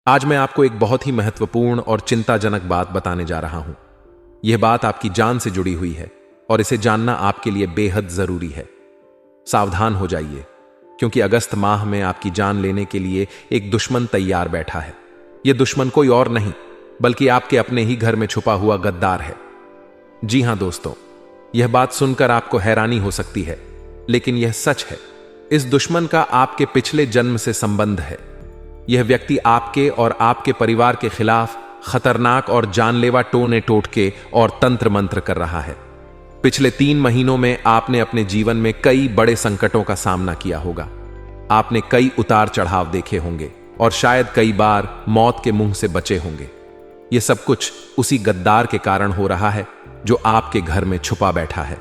आज मैं आपको एक बहुत ही महत्वपूर्ण और चिंताजनक बात बताने जा रहा हूं। यह बात आपकी जान से जुड़ी हुई है और इसे जानना आपके लिए बेहद जरूरी है। सावधान हो जाइए, क्योंकि अगस्त माह में आपकी जान लेने के लिए एक दुश्मन तैयार बैठा है। यह दुश्मन कोई और नहीं, बल्कि आपके अपने ही घर में छुपा हुआ गद्दार है। जी हां दोस्तों, यह बात सुनकर आपको हैरानी हो सकती है, लेकिन यह सच है। इस दुश्मन का आपके पिछले जन्म से संबंध है। यह व्यक्ति आपके और आपके परिवार के खिलाफ खतरनाक और जानलेवा टोने टोटके और तंत्र मंत्र कर रहा है। पिछले 3 महीनों में आपने अपने जीवन में कई बड़े संकटों का सामना किया होगा। आपने कई उतार चढ़ाव देखे होंगे और शायद कई बार मौत के मुंह से बचे होंगे। यह सब कुछ उसी गद्दार के कारण हो रहा है जो आपके घर में छुपा बैठा है।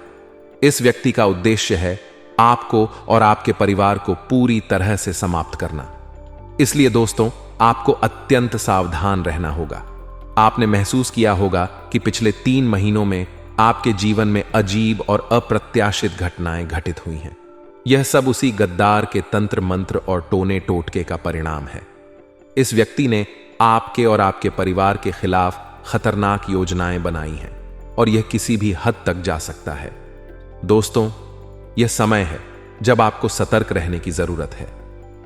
इस व्यक्ति का उद्देश्य है आपको और आपके परिवार को पूरी तरह से समाप्त करना। इसलिए दोस्तों, आपको अत्यंत सावधान रहना होगा। आपने महसूस किया होगा कि पिछले 3 महीनों में आपके जीवन में अजीब और अप्रत्याशित घटनाएं घटित हुई हैं। यह सब उसी गद्दार के तंत्र मंत्र और टोने टोटके का परिणाम है। इस व्यक्ति ने आपके और आपके परिवार के खिलाफ खतरनाक योजनाएं बनाई हैं और यह किसी भी हद तक जा सकता है। दोस्तों, यह समय है जब आपको सतर्क रहने की जरूरत है।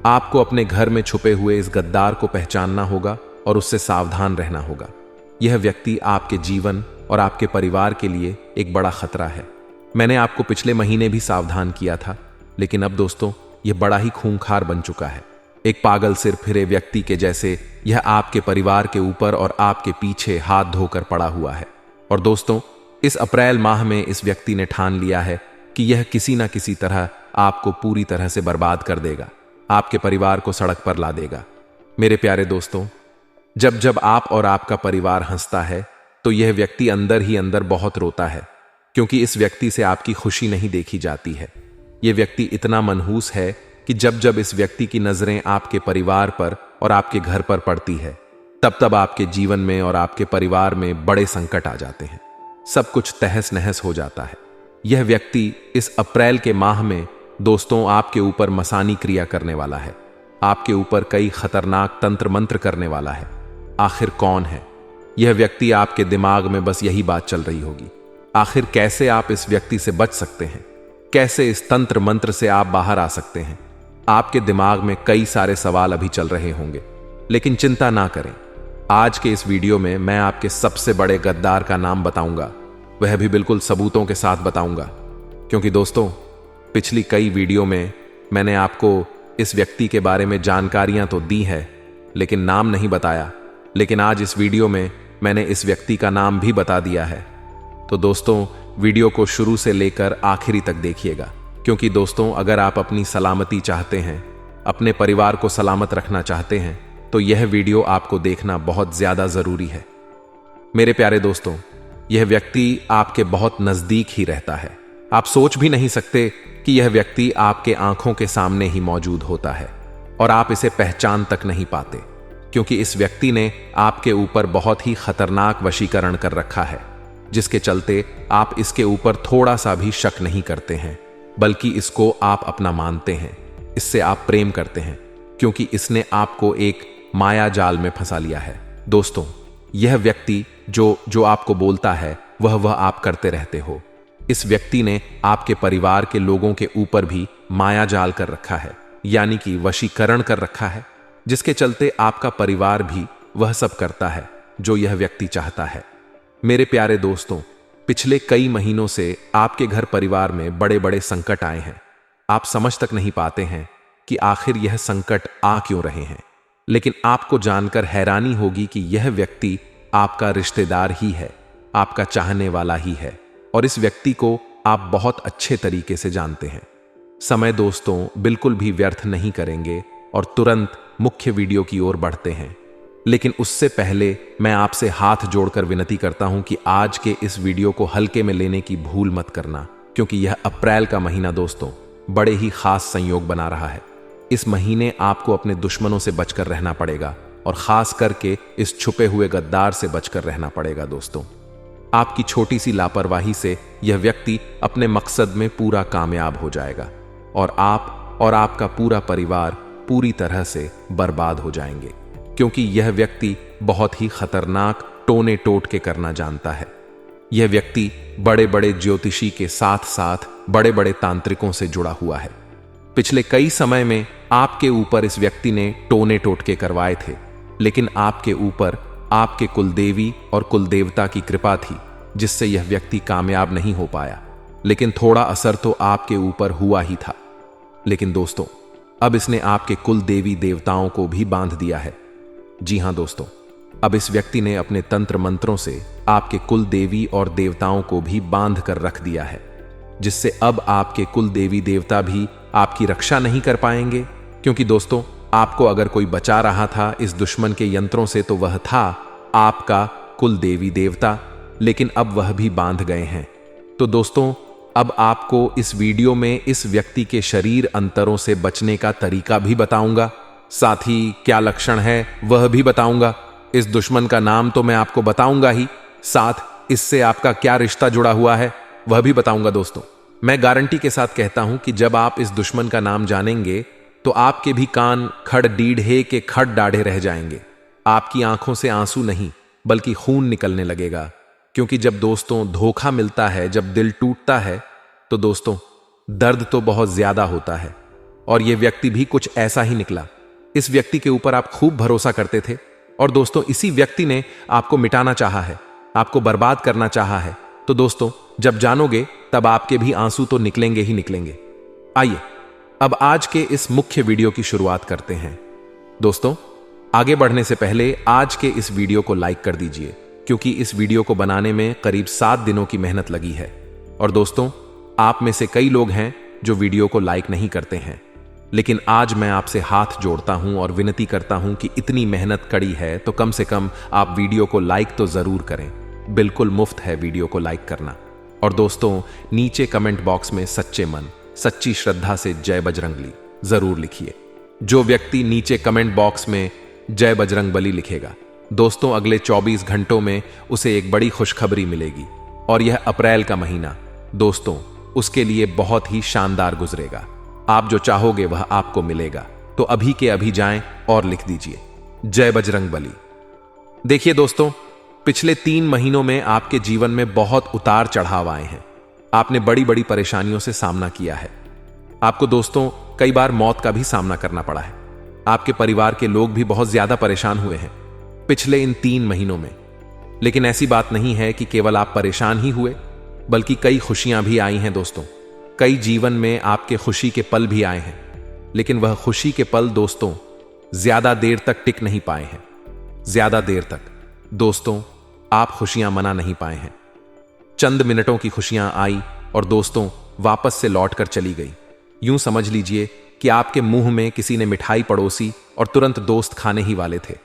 आपको अपने घर में छुपे हुए इस गद्दार को पहचानना होगा और उससे सावधान रहना होगा। यह व्यक्ति आपके जीवन और आपके परिवार के लिए एक बड़ा खतरा है। मैंने आपको पिछले महीने भी सावधान किया था, लेकिन अब दोस्तों, यह बड़ा ही खूंखार बन चुका है। एक पागल सिर फिरे व्यक्ति के जैसे यह आपके परिवार के ऊपर और आपके पीछे हाथ धोकर पड़ा हुआ है। और दोस्तों, इस अप्रैल माह में इस व्यक्ति ने ठान लिया है कि यह किसी ना किसी तरह आपको पूरी तरह से बर्बाद कर देगा, आपके परिवार को सड़क पर ला देगा। मेरे प्यारे दोस्तों, जब जब आप और आपका परिवार हंसता है तो यह व्यक्ति अंदर ही अंदर बहुत रोता है, क्योंकि इस व्यक्ति से आपकी खुशी नहीं देखी जाती है। यह व्यक्ति इतना मनहूस है कि जब जब इस व्यक्ति की नजरें आपके परिवार पर और आपके घर पर पड़ती है, तब तब आपके जीवन में और आपके परिवार में बड़े संकट आ जाते हैं। सब कुछ तहस नहस हो जाता है। यह व्यक्ति इस अप्रैल के माह में दोस्तों आपके ऊपर मसानी क्रिया करने वाला है। आपके ऊपर कई खतरनाक तंत्र मंत्र करने वाला है। आखिर कौन है यह व्यक्ति? आपके दिमाग में बस यही बात चल रही होगी। आखिर कैसे आप इस व्यक्ति से बच सकते हैं? कैसे इस तंत्र मंत्र से आप बाहर आ सकते हैं? आपके दिमाग में कई सारे सवाल अभी चल रहे होंगे, लेकिन चिंता ना करें। आज के इस वीडियो में मैं आपके सबसे बड़े गद्दार का नाम बताऊंगा, वह भी बिल्कुल सबूतों के साथ बताऊंगा। क्योंकि दोस्तों, पिछली कई वीडियो में मैंने आपको इस व्यक्ति के बारे में जानकारियां तो दी है, लेकिन नाम नहीं बताया। लेकिन आज इस वीडियो में मैंने इस व्यक्ति का नाम भी बता दिया है। तो दोस्तों, वीडियो को शुरू से लेकर आखिरी तक देखिएगा, क्योंकि दोस्तों, अगर आप अपनी सलामती चाहते हैं, अपने परिवार को सलामत रखना चाहते हैं, तो यह वीडियो आपको देखना बहुत ज्यादा जरूरी है। मेरे प्यारे दोस्तों, यह व्यक्ति आपके बहुत नजदीक ही रहता है। आप सोच भी नहीं सकते कि यह व्यक्ति आपके आंखों के सामने ही मौजूद होता है और आप इसे पहचान तक नहीं पाते, क्योंकि इस व्यक्ति ने आपके ऊपर बहुत ही खतरनाक वशीकरण कर रखा है, जिसके चलते आप इसके ऊपर थोड़ा सा भी शक नहीं करते हैं, बल्कि इसको आप अपना मानते हैं। इससे आप प्रेम करते हैं, क्योंकि इसने आपको एक माया जाल में फंसा लिया है। दोस्तों, यह व्यक्ति जो आपको बोलता है वह आप करते रहते हो। इस व्यक्ति ने आपके परिवार के लोगों के ऊपर भी माया जाल कर रखा है, यानी कि वशीकरण कर रखा है, जिसके चलते आपका परिवार भी वह सब करता है जो यह व्यक्ति चाहता है। मेरे प्यारे दोस्तों, पिछले कई महीनों से आपके घर परिवार में बड़े बड़े संकट आए हैं। आप समझ तक नहीं पाते हैं कि आखिर यह संकट आ क्यों रहे हैं। लेकिन आपको जानकर हैरानी होगी कि यह व्यक्ति आपका रिश्तेदार ही है, आपका चाहने वाला ही है, और इस व्यक्ति को आप बहुत अच्छे तरीके से जानते हैं। समय दोस्तों बिल्कुल भी व्यर्थ नहीं करेंगे और तुरंत मुख्य वीडियो की ओर बढ़ते हैं। लेकिन उससे पहले मैं आपसे हाथ जोड़कर विनती करता हूं कि आज के इस वीडियो को हल्के में लेने की भूल मत करना, क्योंकि यह अप्रैल का महीना दोस्तों बड़े ही खास संयोग बना रहा है। इस महीने आपको अपने दुश्मनों से बचकर रहना पड़ेगा और खास करके इस छुपे हुए गद्दार से बचकर रहना पड़ेगा। दोस्तों, आपकी छोटी सी लापरवाही से यह व्यक्ति अपने मकसद में पूरा कामयाब हो जाएगा और आप और आपका पूरा परिवार पूरी तरह से बर्बाद हो जाएंगे। क्योंकि यह व्यक्ति बहुत ही खतरनाक टोने टोटके करना जानता है। यह व्यक्ति बड़े बड़े ज्योतिषी के साथ साथ बड़े बड़े तांत्रिकों से जुड़ा हुआ है। पिछले कई समय में आपके ऊपर इस व्यक्ति ने टोने टोटके करवाए थे, लेकिन आपके ऊपर आपके कुलदेवी और कुलदेवता की कृपा थी, जिससे यह व्यक्ति कामयाब नहीं हो पाया। लेकिन थोड़ा असर तो आपके ऊपर हुआ ही था। लेकिन दोस्तों, अब इसने आपके कुल देवी देवताओं को भी बांध दिया है। जी हां दोस्तों, अब इस व्यक्ति ने अपने तंत्र मंत्रों से आपके कुल देवी और देवताओं को भी बांध कर रख दिया है, जिससे अब आपके कुल देवी देवता भी आपकी रक्षा नहीं कर पाएंगे। क्योंकि दोस्तों, आपको अगर कोई बचा रहा था इस दुश्मन के यंत्रों से तो वह था आपका कुल देवी देवता, लेकिन अब वह भी बांध गए हैं। तो दोस्तों, अब आपको इस वीडियो में इस व्यक्ति के शरीर अंतरों से बचने का तरीका भी बताऊंगा, साथ ही क्या लक्षण है वह भी बताऊंगा। इस दुश्मन का नाम तो मैं आपको बताऊंगा ही, साथ इससे आपका क्या रिश्ता जुड़ा हुआ है वह भी बताऊंगा। दोस्तों, मैं गारंटी के साथ कहता हूं कि जब आप इस दुश्मन का नाम जानेंगे तो आपके भी कान खड़ डीढ़े के खड़ डाढ़े रह जाएंगे। आपकी आंखों से आंसू नहीं बल्कि खून निकलने लगेगा। क्योंकि जब दोस्तों धोखा मिलता है, जब दिल टूटता है, तो दोस्तों दर्द तो बहुत ज्यादा होता है। और यह व्यक्ति भी कुछ ऐसा ही निकला। इस व्यक्ति के ऊपर आप खूब भरोसा करते थे और दोस्तों इसी व्यक्ति ने आपको मिटाना चाहा है, आपको बर्बाद करना चाहा है। तो दोस्तों, जब जानोगे तब आपके भी आंसू तो निकलेंगे ही निकलेंगे। आइए अब आज के इस मुख्य वीडियो की शुरुआत करते हैं। दोस्तों, आगे बढ़ने से पहले आज के इस वीडियो को लाइक कर दीजिए, क्योंकि इस वीडियो को बनाने में करीब 7 दिनों की मेहनत लगी है। और दोस्तों, आप में से कई लोग हैं जो वीडियो को लाइक नहीं करते हैं, लेकिन आज मैं आपसे हाथ जोड़ता हूं और विनती करता हूं कि इतनी मेहनत कड़ी है तो कम से कम आप वीडियो को लाइक तो जरूर करें। बिल्कुल मुफ्त है वीडियो को लाइक करना। और दोस्तों, नीचे कमेंट बॉक्स में सच्चे मन सच्ची श्रद्धा से जय बजरंगबली जरूर लिखिए। जो व्यक्ति नीचे कमेंट बॉक्स में जय बजरंगबली लिखेगा, दोस्तों अगले 24 घंटों में उसे एक बड़ी खुशखबरी मिलेगी। और यह अप्रैल का महीना दोस्तों उसके लिए बहुत ही शानदार गुजरेगा। आप जो चाहोगे वह आपको मिलेगा। तो अभी के अभी जाएं और लिख दीजिए जय बजरंगबली। देखिए दोस्तों, पिछले 3 महीनों में आपके जीवन में बहुत उतार चढ़ाव आए हैं। आपने बड़ी बड़ी परेशानियों से सामना किया है। आपको दोस्तों कई बार मौत का भी सामना करना पड़ा है। आपके परिवार के लोग भी बहुत ज्यादा परेशान हुए हैं पिछले इन 3 महीनों में। लेकिन ऐसी बात नहीं है कि केवल आप परेशान ही हुए, बल्कि कई खुशियां भी आई हैं दोस्तों। कई जीवन में आपके खुशी के पल भी आए हैं, लेकिन वह खुशी के पल दोस्तों ज्यादा देर तक टिक नहीं पाए हैं। ज्यादा देर तक दोस्तों आप खुशियां मना नहीं पाए हैं। चंद मिनटों की खुशियां आई और दोस्तों वापस से लौट कर चली गई। यूं समझ लीजिए कि आपके मुंह में किसी ने मिठाई पड़ोसी और तुरंत दोस्त खाने ही वाले थे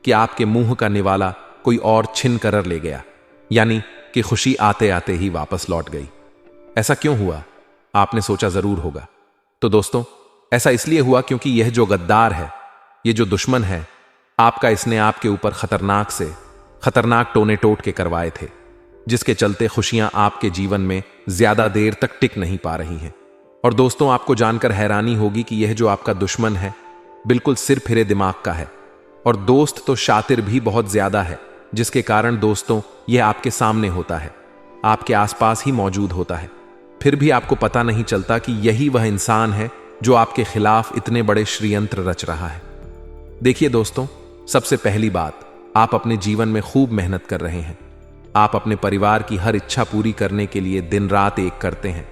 कि आपके मुंह का निवाला कोई और छिन कर ले गया। यानी कि खुशी आते आते ही वापस लौट गई। ऐसा क्यों हुआ, आपने सोचा जरूर होगा। तो दोस्तों, ऐसा इसलिए हुआ क्योंकि यह जो गद्दार है, यह जो दुश्मन है आपका, इसने आपके ऊपर खतरनाक से खतरनाक टोने टोट के करवाए थे, जिसके चलते खुशियां आपके जीवन में ज्यादा देर तक टिक नहीं पा रही हैं। और दोस्तों, आपको जानकर हैरानी होगी कि यह जो आपका दुश्मन है बिल्कुल सिर फिरे दिमाग का है और दोस्त तो शातिर भी बहुत ज्यादा है, जिसके कारण दोस्तों यह आपके सामने होता है, आपके आसपास ही मौजूद होता है। फिर भी आपको पता नहीं चलता कि यही वह इंसान है जो आपके खिलाफ इतने बड़े षड्यंत्र रच रहा है। देखिए दोस्तों, सबसे पहली बात, आप अपने जीवन में खूब मेहनत कर रहे हैं। आप अपने परिवार की हर इच्छा पूरी करने के लिए दिन रात एक करते हैं।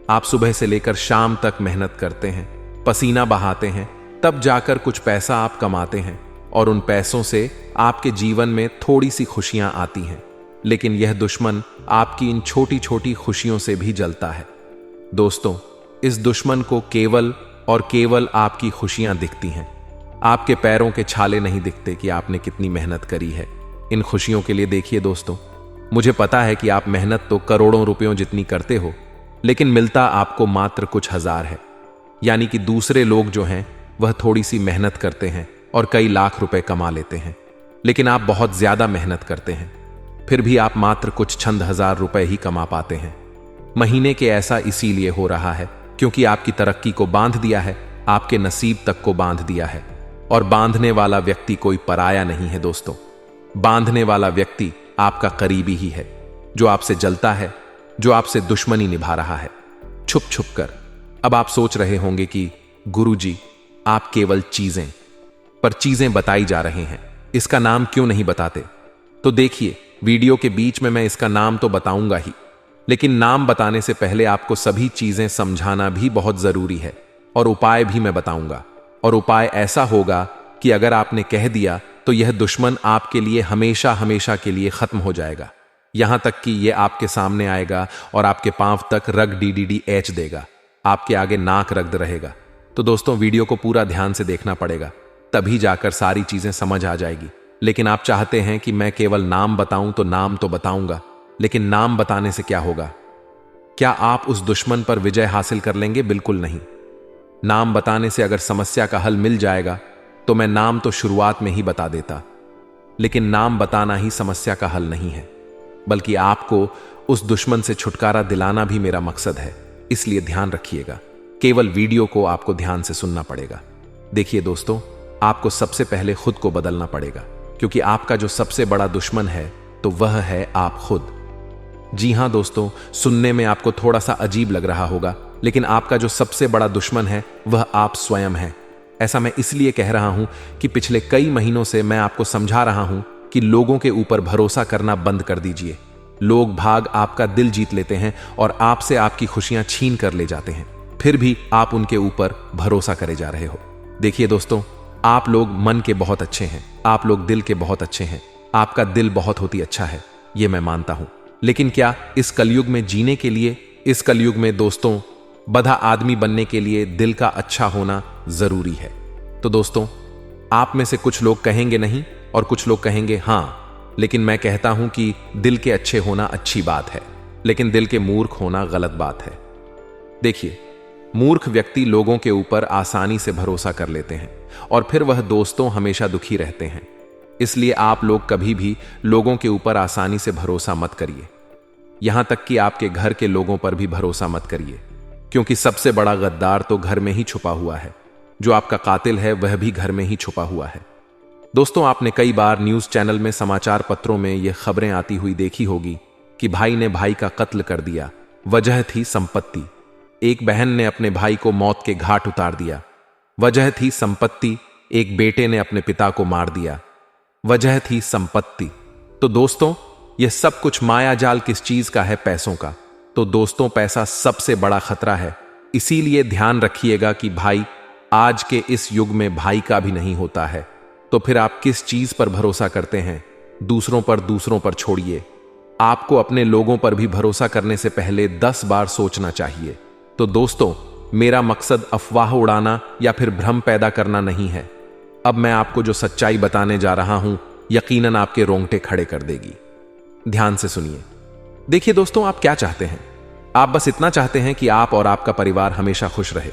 आप सुबह से लेकर शाम तक मेहनत करते हैं, पसीना बहाते हैं, तब जाकर कुछ पैसा आप कमाते हैं और उन पैसों से आपके जीवन में थोड़ी सी खुशियां आती हैं। लेकिन यह दुश्मन आपकी इन छोटी छोटी खुशियों से भी जलता है। दोस्तों, इस दुश्मन को केवल और केवल आपकी खुशियां दिखती हैं। आपके पैरों के छाले नहीं दिखते कि आपने कितनी मेहनत करी है इन खुशियों के लिए। देखिए दोस्तों, मुझे पता है कि आप मेहनत तो करोड़ों रुपयों जितनी करते हो, लेकिन मिलता आपको मात्र कुछ हजार है। यानी कि दूसरे लोग जो हैं वह थोड़ी सी मेहनत करते हैं और कई लाख रुपए कमा लेते हैं, लेकिन आप बहुत ज्यादा मेहनत करते हैं, फिर भी आप मात्र कुछ चंद हजार रुपए ही कमा पाते हैं महीने के। ऐसा इसीलिए हो रहा है क्योंकि आपकी तरक्की को बांध दिया है, आपके नसीब तक को बांध दिया है। और बांधने वाला व्यक्ति कोई पराया नहीं है दोस्तों। बांधने वाला व्यक्ति आपका करीबी ही है, जो आपसे जलता है, जो आपसे दुश्मनी निभा रहा है छुप छुप कर। अब आप सोच रहे होंगे कि गुरुजी, आप केवल चीजें बताई जा रहे हैं, इसका नाम क्यों नहीं बताते? तो देखिए, वीडियो के बीच में मैं इसका नाम तो बताऊंगा ही, लेकिन नाम बताने से पहले आपको सभी चीजें समझाना भी बहुत जरूरी है, और उपाय भी मैं बताऊंगा। और उपाय ऐसा होगा कि अगर आपने कह दिया तो यह दुश्मन आपके लिए हमेशा हमेशा के लिए खत्म हो जाएगा। यहां तक कि यह आपके सामने आएगा और आपके पांव तक रग DDDH देगा, आपके आगे नाक रगड़ रहेगा। तो दोस्तों, वीडियो को पूरा ध्यान से देखना पड़ेगा, तभी जाकर सारी चीजें समझ आ जाएगी। लेकिन आप चाहते हैं कि मैं केवल नाम बताऊं, तो नाम तो बताऊंगा, लेकिन नाम बताने से क्या होगा? क्या आप उस दुश्मन पर विजय हासिल कर लेंगे? बिल्कुल नहीं। नाम बताने से अगर समस्या का हल मिल जाएगा तो मैं नाम तो शुरुआत में ही बता देता, लेकिन नाम बताना ही समस्या का हल नहीं है, बल्कि आपको उस दुश्मन से छुटकारा दिलाना भी मेरा मकसद है। इसलिए ध्यान रखिएगा, केवल वीडियो को आपको ध्यान से सुनना पड़ेगा। देखिए दोस्तों, आपको सबसे पहले खुद को बदलना पड़ेगा, क्योंकि आपका जो सबसे बड़ा दुश्मन है तो वह है आप खुद। जी हां दोस्तों, सुनने में आपको थोड़ा सा अजीब लग रहा होगा, लेकिन आपका जो सबसे बड़ा दुश्मन है वह आप स्वयं हैं। ऐसा मैं इसलिए कह रहा हूं कि पिछले कई महीनों से मैं आपको समझा रहा हूं कि लोगों के ऊपर भरोसा करना बंद कर दीजिए। लोग भाग आपका दिल जीत लेते हैं और आपसे आपकी खुशियां छीन कर ले जाते हैं, फिर भी आप उनके ऊपर भरोसा करे जा रहे हो। देखिए दोस्तों, आप लोग मन के बहुत अच्छे हैं, आप लोग दिल के बहुत अच्छे हैं, आपका दिल बहुत होती अच्छा है, यह मैं मानता हूं। लेकिन क्या इस कलयुग में जीने के लिए, इस कलयुग में दोस्तों बधा आदमी बनने के लिए दिल का अच्छा होना जरूरी है? तो दोस्तों, आप में से कुछ लोग कहेंगे नहीं और कुछ लोग कहेंगे हां, लेकिन मैं कहता हूं कि दिल के अच्छे होना अच्छी बात है, लेकिन दिल के मूर्ख होना गलत बात है। देखिए, मूर्ख व्यक्ति लोगों के ऊपर आसानी से भरोसा कर लेते हैं और फिर वह दोस्तों हमेशा दुखी रहते हैं। इसलिए आप लोग कभी भी लोगों के ऊपर आसानी से भरोसा मत करिए, यहां तक कि आपके घर के लोगों पर भी भरोसा मत करिए, क्योंकि सबसे बड़ा गद्दार तो घर में ही छुपा हुआ है। जो आपका कातिल है वह भी घर में ही छुपा हुआ है। दोस्तों, आपने कई बार न्यूज चैनल में, समाचार पत्रों में यह खबरें आती हुई देखी होगी कि भाई ने भाई का कत्ल कर दिया, वजह थी संपत्ति। एक बहन ने अपने भाई को मौत के घाट उतार दिया, वजह थी संपत्ति। एक बेटे ने अपने पिता को मार दिया, वजह थी संपत्ति। तो दोस्तों, यह सब कुछ माया जाल किस चीज का है? पैसों का। तो दोस्तों, पैसा सबसे बड़ा खतरा है। इसीलिए ध्यान रखिएगा कि भाई आज के इस युग में भाई का भी नहीं होता है, तो फिर आप किस चीज पर भरोसा करते हैं? दूसरों पर छोड़िए। आपको अपने लोगों पर भी भरोसा करने से पहले 10 बार सोचना चाहिए। तो दोस्तों, मेरा मकसद अफवाह उड़ाना या फिर भ्रम पैदा करना नहीं है। अब मैं आपको जो सच्चाई बताने जा रहा हूं, यकीनन आपके रोंगटे खड़े कर देगी। ध्यान से सुनिए। देखिए दोस्तों, आप क्या चाहते हैं? आप बस इतना चाहते हैं कि आप और आपका परिवार हमेशा खुश रहे,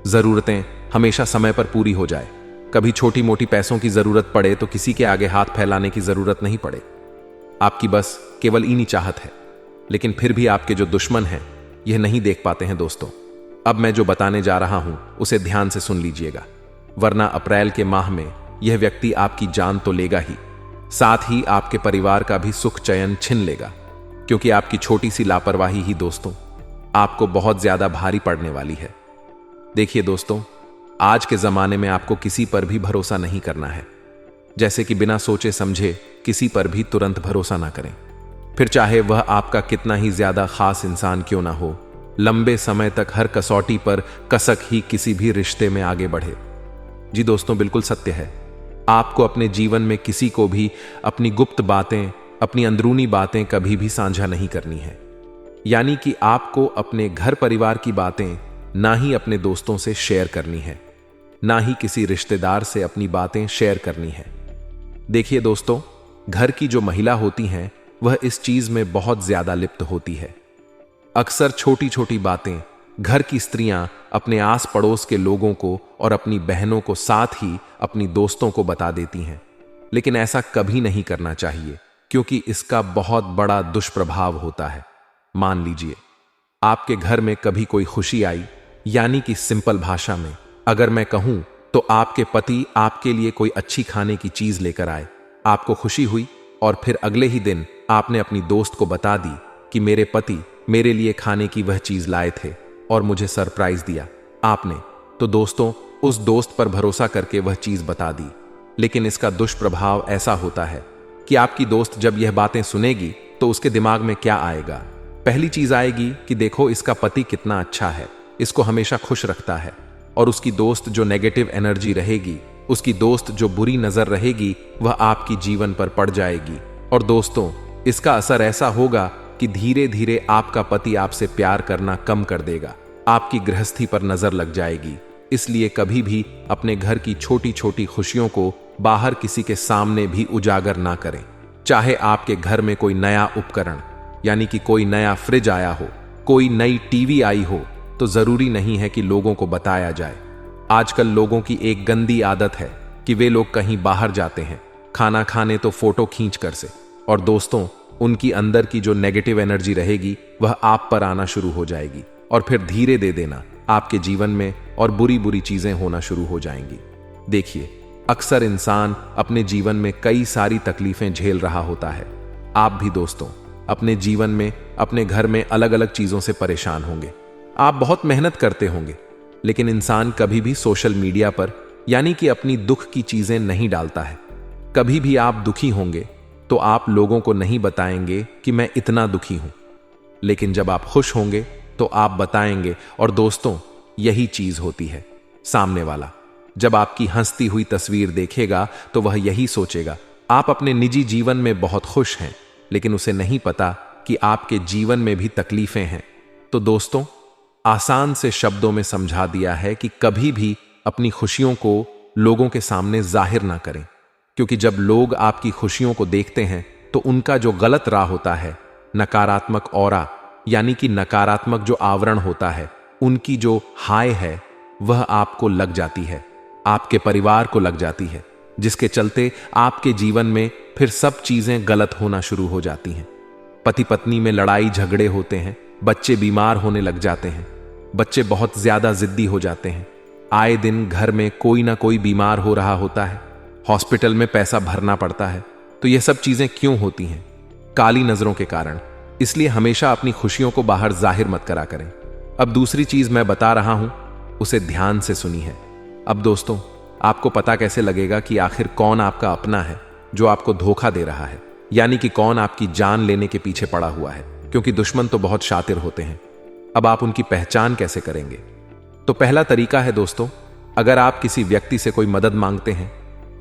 जरूरतें हमेशा समय पर पूरी हो जाए, कभी छोटी मोटी पैसों की जरूरत पड़े तो किसी के आगे हाथ फैलाने की जरूरत नहीं पड़े। आपकी बस केवल इन्हीं चाहत है। लेकिन फिर भी आपके जो दुश्मन हैं यह नहीं देख पाते हैं। दोस्तों, अब मैं जो बताने जा रहा हूं उसे ध्यान से सुन लीजिएगा, वरना अप्रैल के माह में यह व्यक्ति आपकी जान तो लेगा ही, साथ ही आपके परिवार का भी सुख चैन छीन लेगा, क्योंकि आपकी छोटी सी लापरवाही ही दोस्तों आपको बहुत ज्यादा भारी पड़ने वाली है। देखिए दोस्तों, आज के जमाने में आपको किसी पर भी भरोसा नहीं करना है। जैसे कि बिना सोचे समझे किसी पर भी तुरंत भरोसा ना करें, फिर चाहे वह आपका कितना ही ज्यादा खास इंसान क्यों ना हो। लंबे समय तक हर कसौटी पर कसक ही किसी भी रिश्ते में आगे बढ़े। जी दोस्तों, बिल्कुल सत्य है। आपको अपने जीवन में किसी को भी अपनी गुप्त बातें, अपनी अंदरूनी बातें कभी भी साझा नहीं करनी है। यानी कि आपको अपने घर परिवार की बातें ना ही अपने दोस्तों से शेयर करनी है, ना ही किसी रिश्तेदार से अपनी बातें शेयर करनी है। देखिए दोस्तों, घर की जो महिला होती हैं वह इस चीज में बहुत ज्यादा लिप्त होती है। अक्सर छोटी छोटी बातें घर की स्त्रियां अपने आस पड़ोस के लोगों को और अपनी बहनों को, साथ ही अपनी दोस्तों को बता देती हैं। लेकिन ऐसा कभी नहीं करना चाहिए, क्योंकि इसका बहुत बड़ा दुष्प्रभाव होता है। मान लीजिए आपके घर में कभी कोई खुशी आई, यानी कि सिंपल भाषा में अगर मैं कहूं तो आपके पति आपके लिए कोई अच्छी खाने की चीज लेकर आए, आपको खुशी हुई और फिर अगले ही दिन आपने अपनी दोस्त को बता दी कि मेरे पति मेरे लिए खाने की वह चीज लाए थे और मुझे सरप्राइज दिया आपने। तो दोस्तों, उस दोस्त पर भरोसा करके वह चीज बता दी, लेकिन इसका दुष्प्रभाव ऐसा होता है कि आपकी दोस्त जब यह बातें सुनेगी तो उसके दिमाग में क्या आएगा? पहली चीज आएगी कि देखो इसका पति कितना अच्छा है, इसको हमेशा खुश रखता है। और उसकी दोस्त जो नेगेटिव एनर्जी रहेगी, उसकी दोस्त जो बुरी नजर रहेगी, वह आपकी जीवन पर पड़ जाएगी। और दोस्तों, इसका असर ऐसा होगा कि धीरे धीरे आपका पति आपसे प्यार करना कम कर देगा, आपकी गृहस्थी पर नजर लग जाएगी। इसलिए कभी भी अपने घर की छोटी छोटी खुशियों को बाहर किसी के सामने भी उजागर ना करें। चाहे आपके घर में कोई नया उपकरण, यानी कि कोई नया फ्रिज आया हो, कोई नई टीवी आई हो, तो जरूरी नहीं है कि लोगों को बताया जाए। आजकल लोगों की एक गंदी आदत है कि वे लोग कहीं बाहर जाते हैं खाना खाने तो फोटो खींच कर से, और दोस्तों, उनकी अंदर की जो नेगेटिव एनर्जी रहेगी वह आप पर आना शुरू हो जाएगी और फिर धीरे दे देना आपके जीवन में और बुरी बुरी चीजें होना शुरू हो जाएंगी। देखिए, अक्सर इंसान अपने जीवन में कई सारी तकलीफें झेल रहा होता है। आप भी दोस्तों अपने जीवन में अपने घर में अलग अलग चीजों से परेशान होंगे। आप बहुत मेहनत करते होंगे, लेकिन इंसान कभी भी सोशल मीडिया पर यानी कि अपनी दुख की चीजें नहीं डालता है। कभी भी आप दुखी होंगे तो आप लोगों को नहीं बताएंगे कि मैं इतना दुखी हूं, लेकिन जब आप खुश होंगे तो आप बताएंगे। और दोस्तों, यही चीज होती है, सामने वाला जब आपकी हंसती हुई तस्वीर देखेगा तो वह यही सोचेगा आप अपने निजी जीवन में बहुत खुश हैं, लेकिन उसे नहीं पता कि आपके जीवन में भी तकलीफें हैं। तो दोस्तों, आसान से शब्दों में समझा दिया है कि कभी भी अपनी खुशियों को लोगों के सामने जाहिर ना करें, क्योंकि जब लोग आपकी खुशियों को देखते हैं तो उनका जो गलत राह होता है, नकारात्मक ऑरा यानी कि नकारात्मक जो आवरण होता है, उनकी जो हाय है वह आपको लग जाती है, आपके परिवार को लग जाती है, जिसके चलते आपके जीवन में फिर सब चीजें गलत होना शुरू हो जाती हैं। पति पत्नी में लड़ाई झगड़े होते हैं, बच्चे बीमार होने लग जाते हैं, बच्चे बहुत ज्यादा जिद्दी हो जाते हैं, आए दिन घर में कोई ना कोई बीमार हो रहा होता है, हॉस्पिटल में पैसा भरना पड़ता है। तो यह सब चीजें क्यों होती हैं? काली नजरों के कारण। इसलिए हमेशा अपनी खुशियों को बाहर जाहिर मत करा करें। अब दूसरी चीज मैं बता रहा हूं, उसे ध्यान से सुनी है। अब दोस्तों, आपको पता कैसे लगेगा कि आखिर कौन आपका अपना है जो आपको धोखा दे रहा है, यानी कि कौन आपकी जान लेने के पीछे पड़ा हुआ है? क्योंकि दुश्मन तो बहुत शातिर होते हैं। अब आप उनकी पहचान कैसे करेंगे? तो पहला तरीका है दोस्तों, अगर आप किसी व्यक्ति से कोई मदद मांगते हैं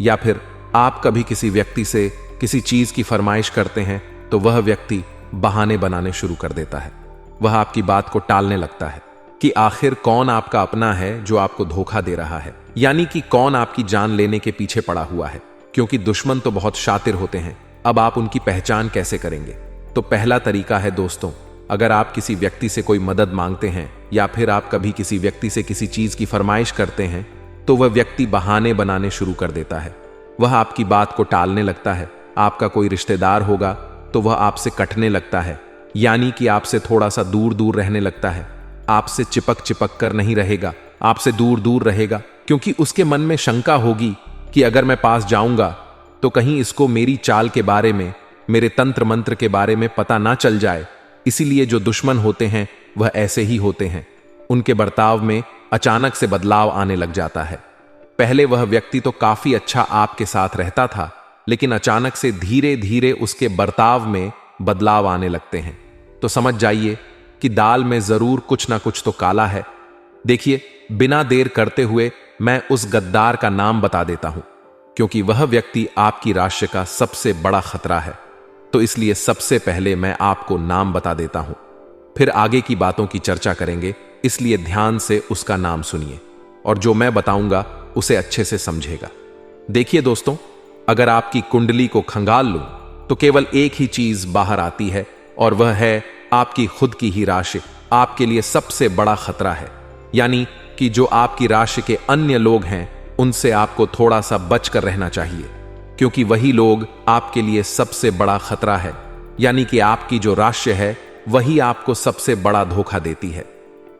या फिर आप कभी किसी व्यक्ति से किसी चीज की फरमाइश करते हैं, तो वह व्यक्ति बहाने बनाने शुरू कर देता है। वह आपकी बात को टालने लगता है कि आखिर कौन आपका अपना है जो आपको धोखा दे रहा है, यानी कि कौन आपकी जान लेने के पीछे पड़ा हुआ है, क्योंकि दुश्मन तो बहुत शातिर होते हैं। अब आप उनकी पहचान कैसे करेंगे? तो पहला तरीका है दोस्तों, अगर आप किसी व्यक्ति से कोई मदद मांगते हैं या फिर आप कभी किसी व्यक्ति से किसी चीज की फरमाइश करते हैं, तो वह व्यक्ति बहाने बनाने शुरू कर देता है। वह आपकी बात को टालने लगता है। आपका कोई रिश्तेदार होगा तो वह आपसे कटने लगता है, यानी कि आपसे थोड़ा सा दूर दूर रहने लगता है। आपसे चिपक चिपक कर नहीं रहेगा, आपसे दूर दूर रहेगा, क्योंकि उसके मन में शंका होगी कि अगर मैं पास जाऊंगा तो कहीं इसको मेरी चाल के बारे में, मेरे तंत्र मंत्र के बारे में पता ना चल जाए। इसीलिए जो दुश्मन होते हैं वह ऐसे ही होते हैं। उनके बर्ताव में अचानक से बदलाव आने लग जाता है। पहले वह व्यक्ति तो काफी अच्छा आपके साथ रहता था, लेकिन अचानक से धीरे धीरे उसके बर्ताव में बदलाव आने लगते हैं। तो समझ जाइए कि दाल में जरूर कुछ ना कुछ तो काला है। देखिए, बिना देर करते हुए मैं उस गद्दार का नाम बता देता हूं, क्योंकि वह व्यक्ति आपकी राशि का सबसे बड़ा खतरा है। तो इसलिए सबसे पहले मैं आपको नाम बता देता हूं, फिर आगे की बातों की चर्चा करेंगे। इसलिए ध्यान से उसका नाम सुनिए और जो मैं बताऊंगा उसे अच्छे से समझेगा। देखिए दोस्तों, अगर आपकी कुंडली को खंगाल लूं तो केवल एक ही चीज बाहर आती है, और वह है आपकी खुद की ही राशि आपके लिए सबसे बड़ा खतरा है। यानी कि जो आपकी राशि के अन्य लोग हैं उनसे आपको थोड़ा सा बचकर रहना चाहिए, क्योंकि वही लोग आपके लिए सबसे बड़ा खतरा है। यानी कि आपकी जो राशि है वही आपको सबसे बड़ा धोखा देती है।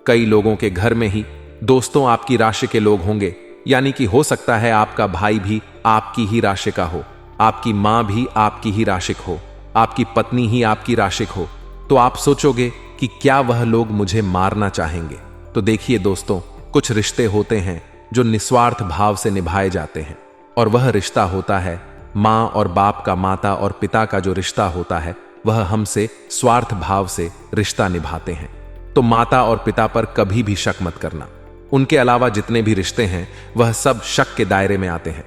कई लोगों के घर में ही दोस्तों आपकी राशि के लोग होंगे यानी कि हो सकता है आपका भाई भी आपकी ही राशि का हो, आपकी मां भी आपकी ही राशिक हो, आपकी पत्नी ही आपकी राशिक हो। तो आप सोचोगे कि क्या वह लोग मुझे मारना चाहेंगे। तो देखिए दोस्तों, कुछ रिश्ते होते हैं जो निस्वार्थ भाव से निभाए जाते हैं, और वह रिश्ता होता है मां और बाप का, माता और पिता का जो रिश्ता होता है वह हमसे स्वार्थ भाव से रिश्ता निभाते हैं। तो माता और पिता पर कभी भी शक मत करना। उनके अलावा जितने भी रिश्ते हैं वह सब शक के दायरे में आते हैं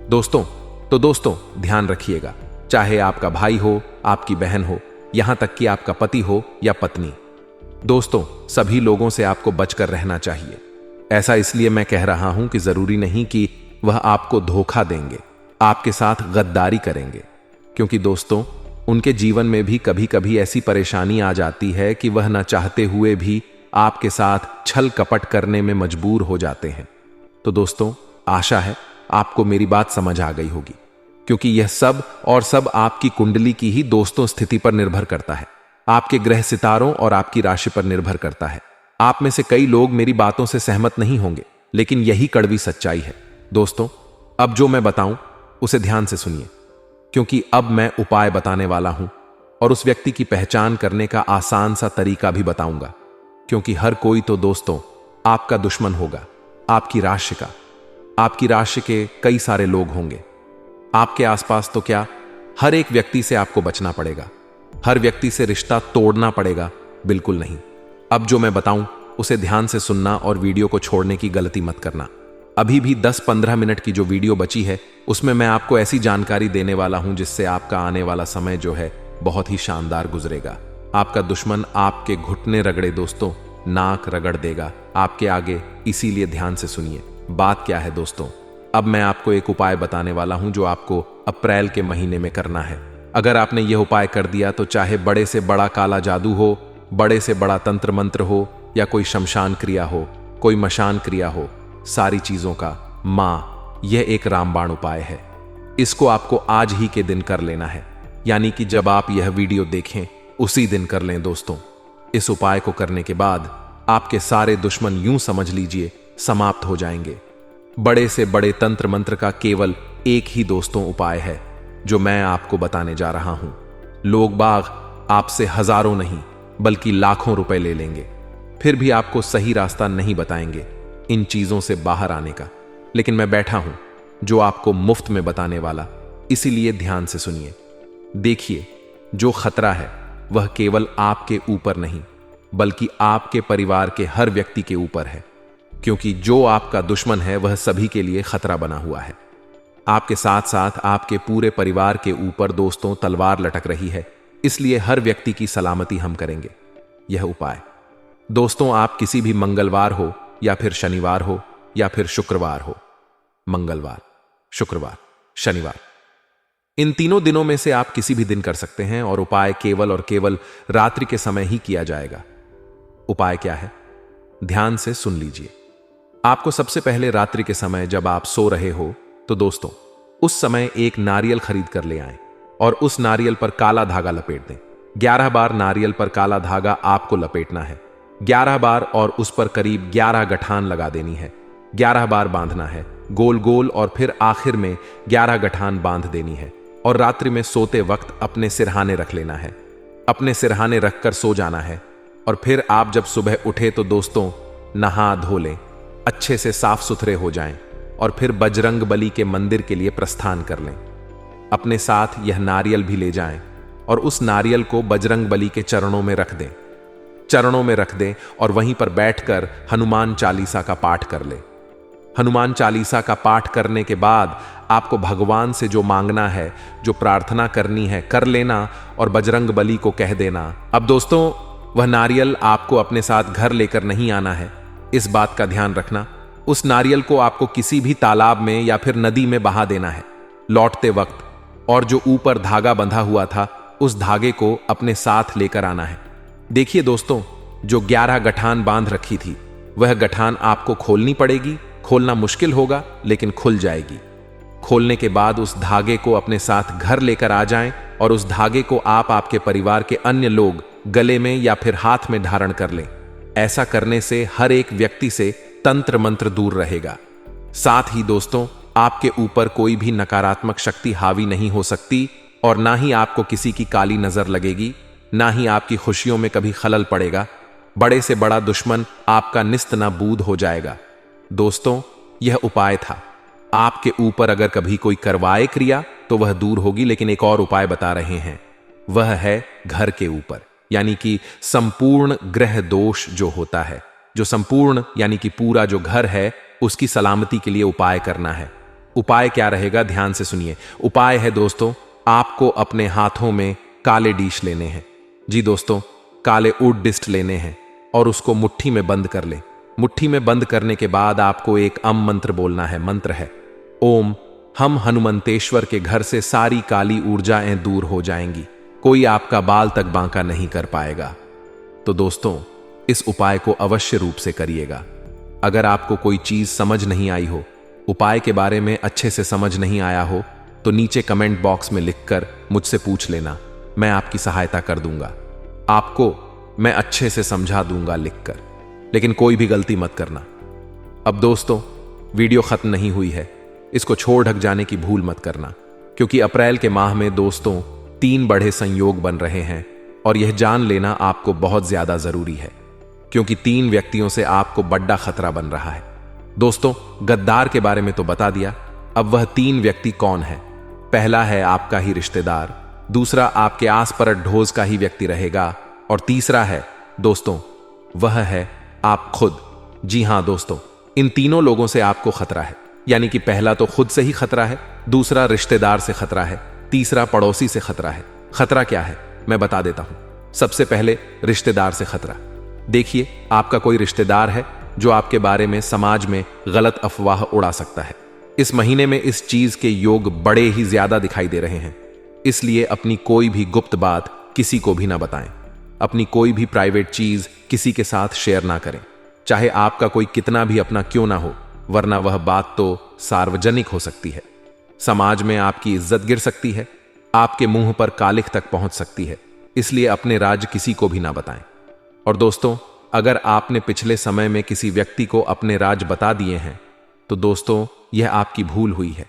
दोस्तों ध्यान रखिएगा, चाहे आपका भाई हो, आपकी बहन हो, यहां तक कि आपका पति हो या पत्नी। दोस्तों, सभी लोगों से आपको बचकर रहना चाहिए। ऐसा इसलिए मैं कह रहा हूं कि जरूरी नहीं कि वह आपको धोखा देंगे, आपके साथ गद्दारी करेंगे, क्योंकि दोस्तों उनके जीवन में भी कभी कभी ऐसी परेशानी आ जाती है कि वह न चाहते हुए भी आपके साथ छल कपट करने में मजबूर हो जाते हैं। तो दोस्तों, आशा है आपको मेरी बात समझ आ गई होगी, क्योंकि यह सब और सब आपकी कुंडली की ही दोस्तों स्थिति पर निर्भर करता है, आपके ग्रह सितारों और आपकी राशि पर निर्भर करता है। आप में से कई लोग मेरी बातों से सहमत नहीं होंगे, लेकिन यही कड़वी सच्चाई है। दोस्तों, अब जो मैं बताऊं उसे ध्यान से सुनिए, क्योंकि अब मैं उपाय बताने वाला हूं और उस व्यक्ति की पहचान करने का आसान सा तरीका भी बताऊंगा, क्योंकि हर कोई तो दोस्तों आपका दुश्मन होगा। आपकी राशि के कई सारे लोग होंगे आपके आसपास। तो क्या हर एक व्यक्ति से आपको बचना पड़ेगा, हर व्यक्ति से रिश्ता तोड़ना पड़ेगा? बिल्कुल नहीं। अब जो मैं बताऊं उसे ध्यान से सुनना और वीडियो को छोड़ने की गलती मत करना। अभी भी 10-15 मिनट की जो वीडियो बची है उसमें मैं आपको ऐसी जानकारी देने वाला हूं जिससे आपका आने वाला समय जो है बहुत ही शानदार गुजरेगा। आपका दुश्मन आपके घुटने रगड़े दोस्तों, नाक रगड़ देगा आपके आगे, इसीलिए ध्यान से सुनिए। बात क्या है दोस्तों, अब मैं आपको एक उपाय बताने वाला हूं जो आपको अप्रैल के महीने में करना है। अगर आपने यह उपाय कर दिया तो चाहे बड़े से बड़ा काला जादू हो, बड़े से बड़ा तंत्र मंत्र हो, या कोई शमशान क्रिया हो, कोई मशान क्रिया हो, सारी चीजों का मां यह एक रामबाण उपाय है। इसको आपको आज ही के दिन कर लेना है, यानी कि जब आप यह वीडियो देखें उसी दिन कर लें दोस्तों। इस उपाय को करने के बाद आपके सारे दुश्मन यूं समझ लीजिए समाप्त हो जाएंगे। बड़े से बड़े तंत्र मंत्र का केवल एक ही दोस्तों उपाय है जो मैं आपको बताने जा रहा हूं। लोग बाग आपसे हजारों नहीं बल्कि लाखों रुपए ले लेंगे, फिर भी आपको सही रास्ता नहीं बताएंगे इन चीजों से बाहर आने का। लेकिन मैं बैठा हूं जो आपको मुफ्त में बताने वाला, इसीलिए ध्यान से सुनिए। देखिए, जो खतरा है वह केवल आपके ऊपर नहीं बल्कि आपके परिवार के हर व्यक्ति के ऊपर है, क्योंकि जो आपका दुश्मन है वह सभी के लिए खतरा बना हुआ है। आपके साथ साथ आपके पूरे परिवार के ऊपर दोस्तों तलवार लटक रही है, इसलिए हर व्यक्ति की सलामती हम करेंगे। यह उपाय दोस्तों आप किसी भी मंगलवार हो या फिर शनिवार हो या फिर शुक्रवार हो, मंगलवार, शुक्रवार, शनिवार, इन तीनों दिनों में से आप किसी भी दिन कर सकते हैं और उपाय केवल और केवल रात्रि के समय ही किया जाएगा। उपाय क्या है, ध्यान से सुन लीजिए। आपको सबसे पहले रात्रि के समय जब आप सो रहे हो तो दोस्तों उस समय एक नारियल खरीद कर ले आएं और उस नारियल पर काला धागा लपेट दें। 11 बार नारियल पर काला धागा आपको लपेटना है, 11 बार, और उस पर करीब 11 गठान लगा देनी है। 11 बार बांधना है गोल गोल, और फिर आखिर में 11 गठान बांध देनी है। और रात्रि में सोते वक्त अपने सिरहाने रख लेना है, अपने सिरहाने रखकर सो जाना है। और फिर आप जब सुबह उठे तो दोस्तों नहा धो लें, अच्छे से साफ सुथरे हो जाएं, और फिर बजरंग बली के मंदिर के लिए प्रस्थान कर लें। अपने साथ यह नारियल भी ले जाएं और उस नारियल को बजरंग बली के चरणों में रख दें और वहीं पर बैठकर हनुमान चालीसा का पाठ कर लें। हनुमान चालीसा का पाठ करने के बाद आपको भगवान से जो मांगना है, जो प्रार्थना करनी है, कर लेना और बजरंग बली को कह देना। अब दोस्तों वह नारियल आपको अपने साथ घर लेकर नहीं आना है, इस बात का ध्यान रखना। उस नारियल को आपको किसी भी तालाब में या फिर नदी में बहा देना है लौटते वक्त, और जो ऊपर धागा बंधा हुआ था उस धागे को अपने साथ लेकर आना है। देखिए दोस्तों, जो 11 गठान बांध रखी थी वह गठान आपको खोलनी पड़ेगी। खोलना मुश्किल होगा लेकिन खुल जाएगी। खोलने के बाद उस धागे को अपने साथ घर लेकर आ जाएं और उस धागे को आप आपके परिवार के अन्य लोग गले में या फिर हाथ में धारण कर लें। ऐसा करने से हर एक व्यक्ति से तंत्र मंत्र दूर रहेगा। साथ ही दोस्तों, आपके ऊपर कोई भी नकारात्मक शक्ति हावी नहीं हो सकती और ना ही आपको किसी की काली नजर लगेगी, ना ही आपकी खुशियों में कभी खलल पड़ेगा। बड़े से बड़ा दुश्मन आपका निस्त नाबूद हो जाएगा। दोस्तों, यह उपाय था। आपके ऊपर अगर कभी कोई करवाए क्रिया तो वह दूर होगी, लेकिन एक और उपाय बता रहे हैं, वह है घर के ऊपर, यानी कि संपूर्ण ग्रह दोष जो होता है, जो संपूर्ण यानी कि पूरा जो घर है उसकी सलामती के लिए उपाय करना है। उपाय क्या रहेगा, ध्यान से सुनिए। उपाय है दोस्तों, आपको अपने हाथों में काले डीश लेने हैं। जी दोस्तों, काले ऊड डिस्ट लेने हैं और उसको मुट्ठी में बंद कर लें। मुट्ठी में बंद करने के बाद आपको एक मंत्र बोलना है। मंत्र है, ओम हम हनुमंतेश्वर के घर से सारी काली ऊर्जाएं दूर हो जाएंगी, कोई आपका बाल तक बांका नहीं कर पाएगा। तो दोस्तों, इस उपाय को अवश्य रूप से करिएगा। अगर आपको कोई चीज समझ नहीं आई हो, उपाय के बारे में अच्छे से समझ नहीं आया हो, तो नीचे कमेंट बॉक्स में लिखकर मुझसे पूछ लेना, मैं आपकी सहायता कर दूंगा। आपको मैं अच्छे से समझा दूंगा लिखकर, लेकिन कोई भी गलती मत करना। अब दोस्तों, वीडियो खत्म नहीं हुई है, इसको छोड़ ढक जाने की भूल मत करना, क्योंकि अप्रैल के माह में दोस्तों 3 बड़े संयोग बन रहे हैं और यह जान लेना आपको बहुत ज्यादा जरूरी है, क्योंकि 3 व्यक्तियों से आपको बड़ा खतरा बन रहा है। दोस्तों, गद्दार के बारे में तो बता दिया, अब वह 3 व्यक्ति कौन है? पहला है आपका ही रिश्तेदार, दूसरा आपके आस परस ढोज का ही व्यक्ति रहेगा, और तीसरा है दोस्तों, वह है आप खुद। जी हां दोस्तों, इन तीनों लोगों से आपको खतरा है, यानी कि पहला तो खुद से ही खतरा है, दूसरा रिश्तेदार से खतरा है, तीसरा पड़ोसी से खतरा है। खतरा क्या है मैं बता देता हूं। सबसे पहले रिश्तेदार से खतरा। देखिए, आपका कोई रिश्तेदार है जो आपके बारे में समाज में गलत अफवाह उड़ा सकता है। इस महीने में इस चीज के योग बड़े ही ज्यादा दिखाई दे रहे हैं, इसलिए अपनी कोई भी गुप्त बात किसी को भी ना बताएं। अपनी कोई भी प्राइवेट चीज किसी के साथ शेयर ना करें, चाहे आपका कोई कितना भी अपना क्यों ना हो, वरना वह बात तो सार्वजनिक हो सकती है। समाज में आपकी इज्जत गिर सकती है, आपके मुंह पर कालिख तक पहुंच सकती है, इसलिए अपने राज किसी को भी ना बताएं। और दोस्तों, अगर आपने पिछले समय में किसी व्यक्ति को अपने राज बता दिए हैं, तो दोस्तों यह आपकी भूल हुई है।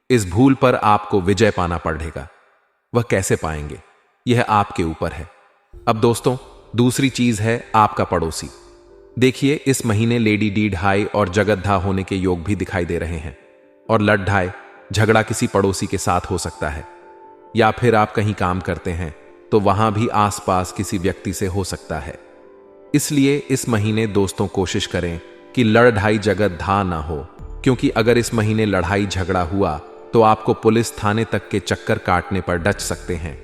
इस भूल पर आपको विजय पाना पड़ेगा। वह कैसे पाएंगे, यह आपके ऊपर है। अब दोस्तों, दूसरी चीज है आपका पड़ोसी। देखिए, इस महीने लेडी डी ढाई और जगतधा होने के योग भी दिखाई दे रहे हैं, और लट ढाई झगड़ा किसी पड़ोसी के साथ हो सकता है, या फिर आप कहीं काम करते हैं तो वहां भी आसपास किसी व्यक्ति से हो सकता है। इसलिए इस महीने दोस्तों कोशिश करें कि लड़ाई जगतधा ना हो, क्योंकि अगर इस महीने लड़ाई झगड़ा हुआ तो आपको पुलिस थाने तक के चक्कर काटने पर डच सकते हैं।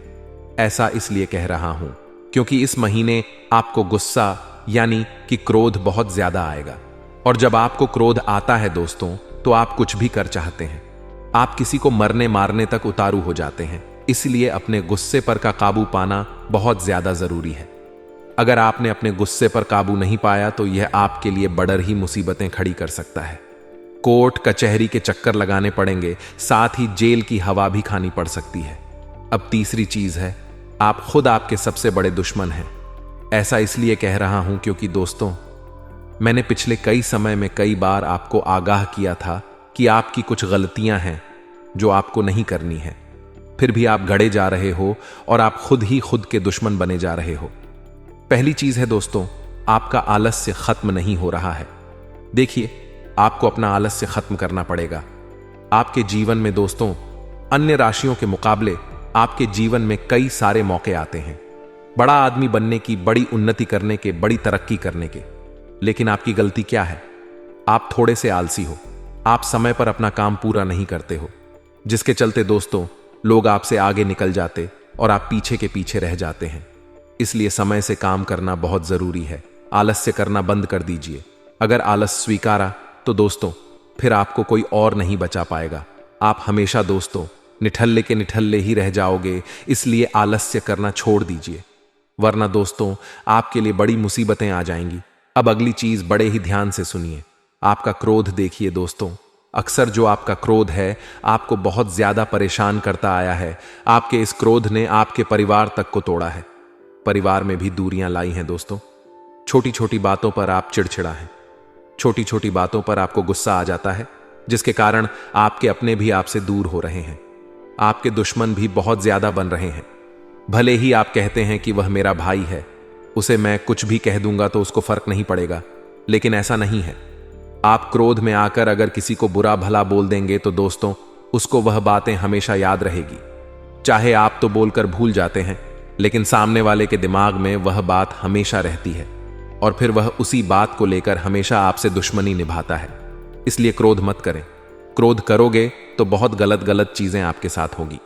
ऐसा इसलिए कह रहा हूं क्योंकि इस महीने आपको गुस्सा यानी कि क्रोध बहुत ज्यादा आएगा, और जब आपको क्रोध आता है दोस्तों, तो आप कुछ भी कर चाहते हैं। आप किसी को मरने मारने तक उतारू हो जाते हैं। इसलिए अपने गुस्से पर का काबू पाना बहुत ज्यादा जरूरी है। अगर आपने अपने गुस्से पर काबू नहीं पाया तो यह आपके लिए बड़ी ही मुसीबतें खड़ी कर सकता है। कोर्ट कचहरी के चक्कर लगाने पड़ेंगे, साथ ही जेल की हवा भी खानी पड़ सकती है। अब तीसरी चीज है, आप खुद आपके सबसे बड़े दुश्मन हैं। ऐसा इसलिए कह रहा हूं क्योंकि दोस्तों, मैंने पिछले कई समय में कई बार आपको आगाह किया था कि आपकी कुछ गलतियां हैं जो आपको नहीं करनी है, फिर भी आप गड़े जा रहे हो और आप खुद ही खुद के दुश्मन बने जा रहे हो। पहली चीज है दोस्तों, आपका आलस्य खत्म नहीं हो रहा है। देखिए, आपको अपना आलस्य खत्म करना पड़ेगा। आपके जीवन में दोस्तों, अन्य राशियों के मुकाबले आपके जीवन में कई सारे मौके आते हैं, बड़ा आदमी बनने की, बड़ी उन्नति करने के, बड़ी तरक्की करने के। लेकिन आपकी गलती क्या है? आप थोड़े से आलसी हो। आप समय पर अपना काम पूरा नहीं करते हो, जिसके चलते दोस्तों लोग आपसे आगे निकल जाते और आप पीछे के पीछे रह जाते हैं। इसलिए समय से काम करना बहुत जरूरी है। आलस्य करना बंद कर दीजिए। अगर आलस स्वीकारा तो दोस्तों फिर आपको कोई और नहीं बचा पाएगा। आप हमेशा दोस्तों निठल्ले के निठल्ले ही रह जाओगे। इसलिए आलस्य करना छोड़ दीजिए, वरना दोस्तों आपके लिए बड़ी मुसीबतें आ जाएंगी। अब अगली चीज बड़े ही ध्यान से सुनिए। आपका क्रोध देखिए दोस्तों, अक्सर जो आपका क्रोध है आपको बहुत ज्यादा परेशान करता आया है। आपके इस क्रोध ने आपके परिवार तक को तोड़ा है, परिवार में भी दूरियां लाई हैं दोस्तों। छोटी छोटी बातों पर आप चिड़चिड़ा हैं, छोटी छोटी बातों पर आपको गुस्सा आ जाता है, जिसके कारण आपके अपने भी आपसे दूर हो रहे हैं। आपके दुश्मन भी बहुत ज्यादा बन रहे हैं। भले ही आप कहते हैं कि वह मेरा भाई है, उसे मैं कुछ भी कह दूंगा तो उसको फर्क नहीं पड़ेगा, लेकिन ऐसा नहीं है। आप क्रोध में आकर अगर किसी को बुरा भला बोल देंगे तो दोस्तों, उसको वह बातें हमेशा याद रहेगी। चाहे आप तो बोलकर भूल जाते हैं, लेकिन सामने वाले के दिमाग में वह बात हमेशा रहती है और फिर वह उसी बात को लेकर हमेशा आपसे दुश्मनी निभाता है। इसलिए क्रोध मत करें। क्रोध करोगे तो बहुत गलत गलत चीजें आपके साथ होगी।